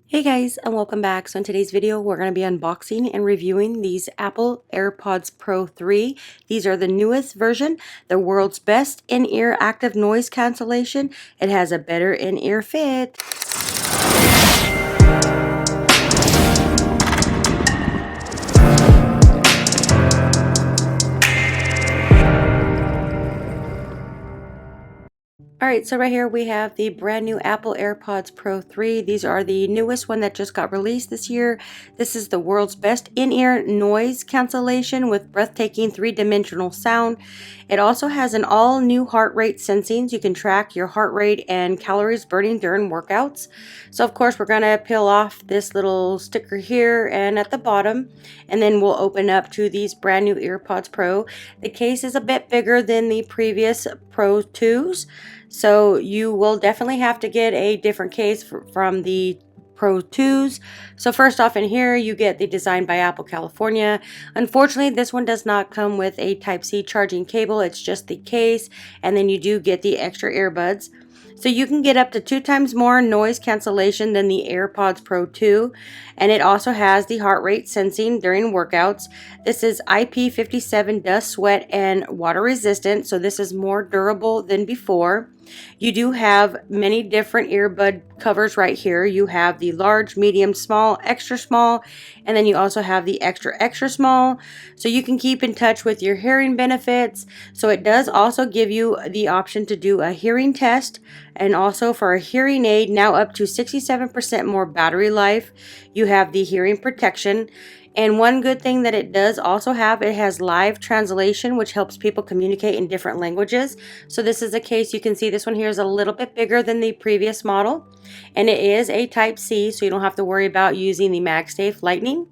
Hey guys, and welcome back. So in today's video, we're going to be unboxing and reviewing these Apple AirPods Pro 3. These are the newest version, the world's best in-ear active noise cancellation. It has a better in-ear fit. Alright, so right here we have the brand new Apple AirPods Pro 3. These are the newest one that just got released this year. This is the world's best in-ear noise cancellation with breathtaking three-dimensional sound. It also has an all-new heart rate sensing, so you can track your heart rate and calories burning during workouts. So of course we're going to peel off this little sticker here and at the bottom, and then we'll open up to these brand new AirPods Pro. The case is a bit bigger than the previous Pro 2s. So you will definitely have to get a different case from the Pro 2s. So first off in here you get the Design by Apple California. Unfortunately this one does not come with a Type-C charging cable. It's just the case, and then you do get the extra earbuds. So you can get up to 2 times more noise cancellation than the AirPods Pro 2, and it also has the heart rate sensing during workouts. This is IP57 dust, sweat, and water resistant, so this is more durable than before. You do have many different earbud covers right here. You have the large, medium, small, extra small, and then you also have the extra small, so you can keep in touch with your hearing benefits. So it does also give you the option to do a hearing test, and also for a hearing aid, now up to 67% more battery life. You have the hearing protection. And one good thing that it does also have, it has live translation, which helps people communicate in different languages. So this is a case, you can see this one here is a little bit bigger than the previous model. And it is a Type-C, so you don't have to worry about using the MagSafe Lightning.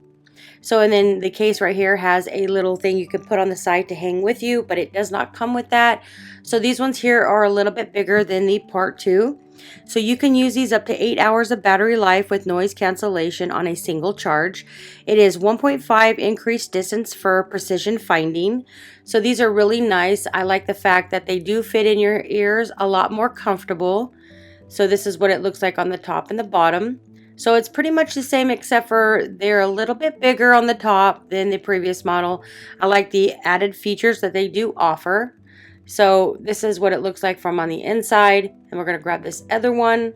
So, and then the case right here has a little thing you can put on the side to hang with you, but it does not come with that. So these ones here are a little bit bigger than the Part 2. So you can use these up to 8 hours of battery life with noise cancellation on a single charge. It is 1.5 increased distance for precision finding. So these are really nice. I like the fact that they do fit in your ears a lot more comfortable. So this is what it looks like on the top and the bottom. So it's pretty much the same, except for they're a little bit bigger on the top than the previous model. I like the added features that they do offer. So this is what it looks like from on the inside, and we're going to grab this other one.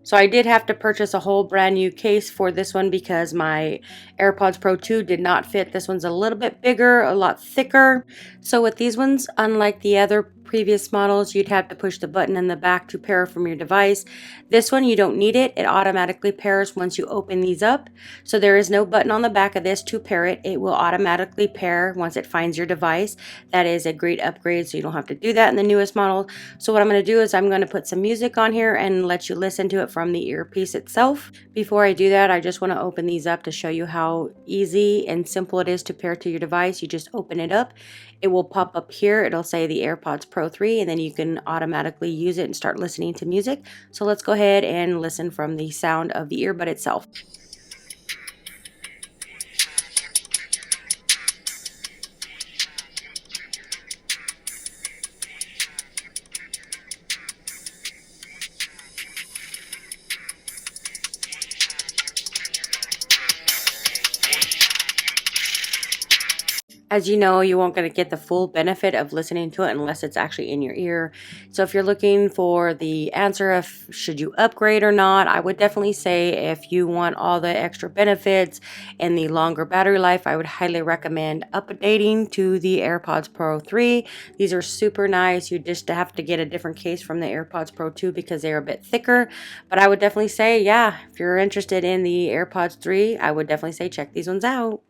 So I did have to purchase a whole brand new case for this one because my AirPods Pro 2 did not fit. This one's a little bit bigger, a lot thicker. So with these ones, unlike the other previous models, you'd have to push the button in the back to pair from your device. This one, you don't need it. It automatically pairs once you open these up. So there is no button on the back of this to pair it. It will automatically pair once it finds your device. That is a great upgrade, so you don't have to do that in the newest model. So what I'm going to do is I'm going to put some music on here and let you listen to it from the earpiece itself. Before I do that, I just want to open these up to show you how easy and simple it is to pair to your device. You just open it up. It will pop up here. It'll say the AirPods Pro 3, and then you can automatically use it and start listening to music. So let's go ahead and listen from the sound of the earbud itself. As you know, you won't going to get the full benefit of listening to it unless it's actually in your ear. So if you're looking for the answer of should you upgrade or not, I would definitely say if you want all the extra benefits and the longer battery life, I would highly recommend updating to the AirPods Pro 3. These are super nice. You just have to get a different case from the AirPods Pro 2 because they're a bit thicker. But I would definitely say, yeah, if you're interested in the AirPods 3, I would definitely say check these ones out.